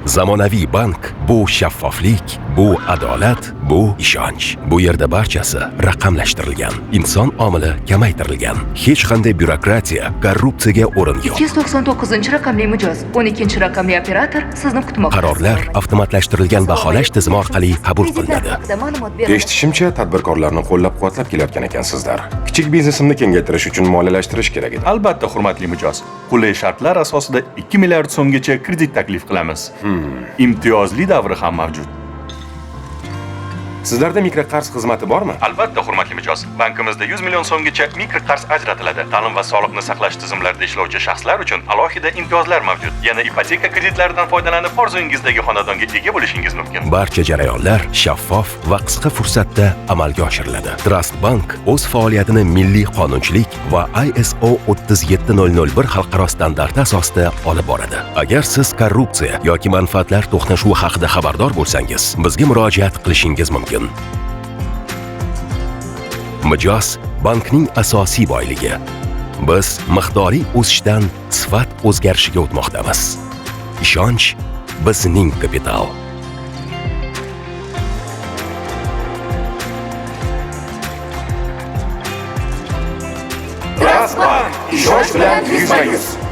Zamonaviy bank bu shaffoflik, bu adolat, bu ishonch. Bu yerda barchasi raqamlashtirilgan, inson omili kamaytirilgan. Hech qanday byurokratiya, korrupsiyaga o'rin yo'q. 299-raqamli mijoz, 12-raqamli operator sizni kutmoqda. Qarorlar avtomatlashtirilgan baholash tizimi orqali qabul qilinadi. Eshitishimcha, tadbirkorlarni qo'llab-quvvatlab kelayotgan ekansizlar. Kichik biznesimni kengaytirish uchun moliyalashtirish kerak edi. Albatta, hurmatli mijoz. Qulay shartlar asosida 2 milliard so'mgacha kredit taklif qilamiz. Imtiyozli davri ham mavjud. Sizlarda mikroqarz xizmati bormi? Albatta, hurmatli mijoz. Bankimizda 100 million so'mgacha mikroqarz ajratiladi. Ta'lim va sog'liqni saqlash tizimlarida ishlovchi shaxslar uchun alohida imtiyozlar mavjud. Yana ipoteka kreditlaridan foydalanib, orzungizdagi xonadonga ega bo'lishingiz mumkin. Barcha jarayonlar shaffof va qisqa fursatda amalga oshiriladi. Trust Bank o'z faoliyatini milliy qonunchilik va ISO 37001 xalqaro standarti asosida olib boradi. Agar siz korrupsiya yoki manfaatlar to'qnashuvi haqida xabardor bo'lsangiz, bizga murojaat qilishingiz mumkin. Mijoz bankning asosiy boyligi. Biz miqdoriy o'sishdan sifat o'zgarishiga o'tmoqdamiz. Ishonch bizning kapital. Trust Bank ishonch bilan 100%.